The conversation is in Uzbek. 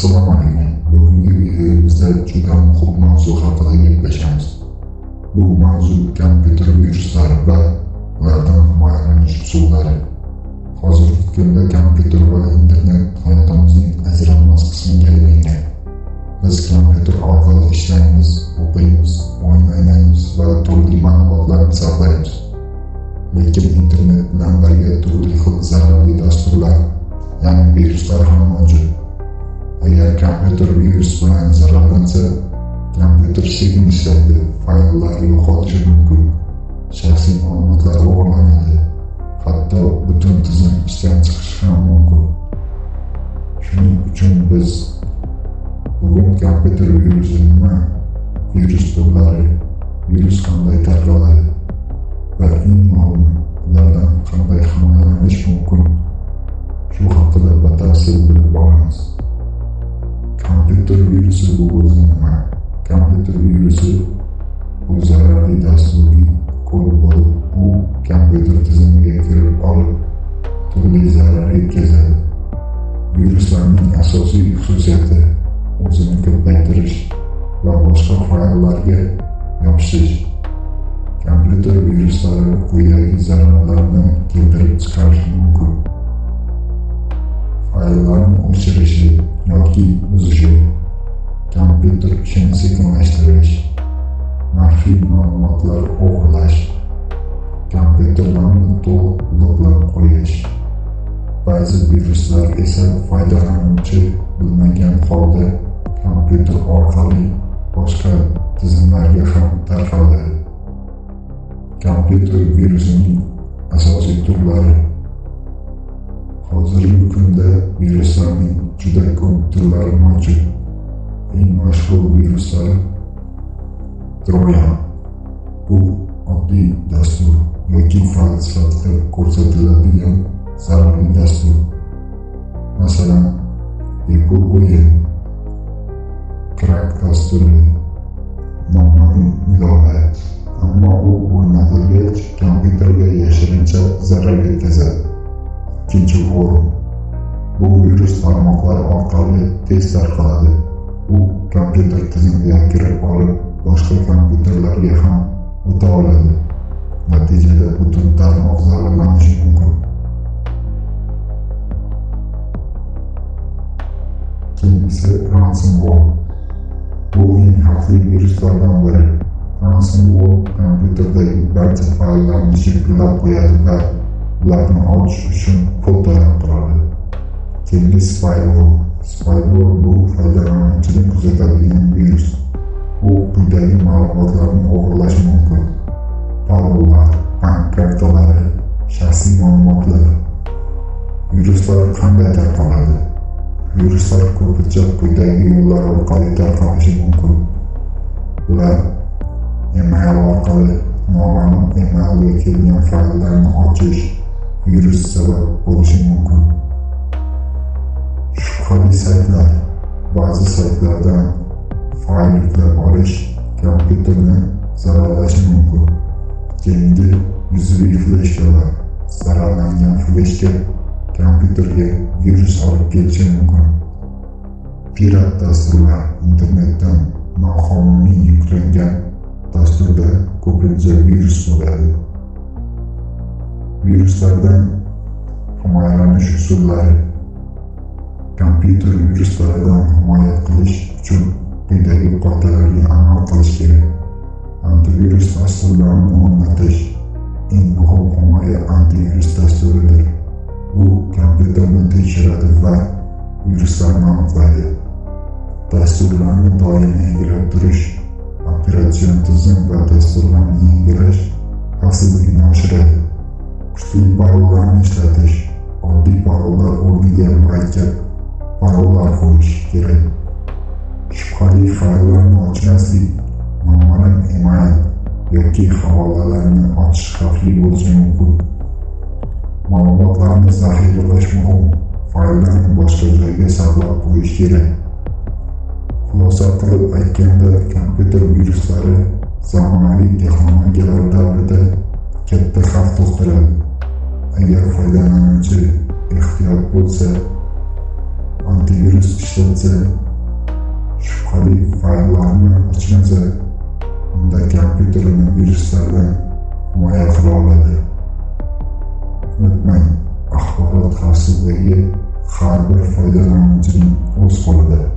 Assalomu alaykum. Bugungi videomizda juda muhim mavzu haqida gaplashamiz. Bu mavzu kompyuter viruslari va ulardan himoyalanish usullari. Hozirgi kunda kompyuter va internet hayotimizning ajralmas qismiga aylangan. Biz kompyuter orqali ishlaymiz, o'qiymiz, o'yin o'ynaymiz va turli ma'lumotlarni saqlaymiz. Lekin internet bilan birga turli xil zararli dasturlar, ya'ni viruslar ham mavjud. Agar kompyuter virus bilan zararlansa, kompyuter sekin ishlaydi, fayllar yo'qolishi mumkin, shaxsiy ma'lumotlar o'g'irlanadi, hatto butun tizim ishdan chiqishi ham mumkin. Shuning uchun biz bugun kompyuter virusi nima, virus turlari, virus qanday tarqaladi va eng muhimi, ulardan qanday himoyalanish mumkin, shu haqida batafsil bilib olamiz. Kompyuter virusi bu o'zi nima? Kompyuter virusi bu zararli dasturli kod bo'lib, u kompyuter tizimiga kirib olib, turli zarar yetkazadi. Viruslarning asosiy xususiyati o'zini ko'paytirish va boshqa fayllarga yopishish. Kompyuter viruslari quyidagi zararlarni keltirib chiqarishi mumkin: fayllarni o'chirishi yoki buzishi, kompyuter ishini sekinlashtirish, maxfiy ma'lumotlar o'g'irlash, kompyuterlarni to'liq bloklab qo'yish. Ba'zi viruslar esa foydalanuvchi bilmagan holda kompyuter orqali boshqa tizimlarga ham tarqaladi. Kompyuter virusining asosiy turlari. Hozirgi kunda viruslarning juda ko'p turlari mavjud. Eng mashhur viruslar Trojan. Bu oddiy dastur yoki fayl sifatida ko'rsatiladigan zararli dastur. Masalan, Apple o'yin, Crack dasturi, noma'lum ilova. Ammo u o'rnatilgach, kompyuterga yashirincha zarar yetkazadi. Ikkinchi o'rin. Bu virus tarmoqlar orqali tez tarqaladi. U kompyuter tizimiga kirib olib, boshqa kompyuterlarga ham o'ta oladi. Natijada butun tarmoq zararlanishi mumkin. Ikkinchisi ransomware. Bu eng xavfli viruslardan biri. Ransomware kompyuterdagi barcha fayllarni shifrlab qo'yadi va ularni ochish uchun pul talab qiladi. Keyingi spyware. Spyware bu foydalanuvchini kuzatadigan virus. U quyidagi ma'lumotlarni o'g'irlashi mumkin: parollar, bank kartalari, shaxsiy ma'lumotlar. Viruslar qanday tarqaladi? Viruslar ko'pincha quyidagi yo'llar orqali tarqalishi mumkin. Ular email orqali, noma'lum emailga kelgan fayllarni ochish virus sabab bo'lishi mumkin. Shubhali saytlar. Ba'zi saytlardan fayl yuklab olish kompyuterni zararlashi mumkin. Keyingi yuzli fleshkalar. Zararlangan fleshka kompyuterga virus olib kelishi mumkin. Pirat dasturlar. Internetdan noqonuniy yuklangan dasturda ko'pincha virus bo'ladi. Viruslardan himoyalanish usullari. Kompyuter viruslaridan himoya qilish uchun quyidagi qoidalarga amal qilish kerak. Antivirus dasturlarini o'rnatish. Eng muhim himoya antivirus dasturidir. U kompyuterni tekshiradi va viruslarni aniqlaydi. Dasturlarni doim yangilab turish. Operatsion tizim va dasturlarni yangilash xavfsizlikni oshiradi. Kuchli parollarni ishlatish. Oddiy parollar o'rniga murakkab parollar qo'yish kerak. Shubhali fayllarni ochmaslik. Noma'lum email yoki havolalarni ochish xavfli bo'lishi mumkin. Ma'lumotlarni zaxiralash muhim. Fayllarni boshqa joyga saqlab qo'yish kerak. Xulosa qilib aytganda, kompyuter viruslari zamonaviy texnologiyalar davrida katta xavf tug'diradi. Agar foydalanuvchi ehtiyot bo'lsa, antivirus ishlatsa, shubhali fayllarni ochmasa, unda kompyuterini viruslardan himoya qila oladi. Unutmang, axborot xavfsizligi har bir foydalanuvchining o'z qo'lida.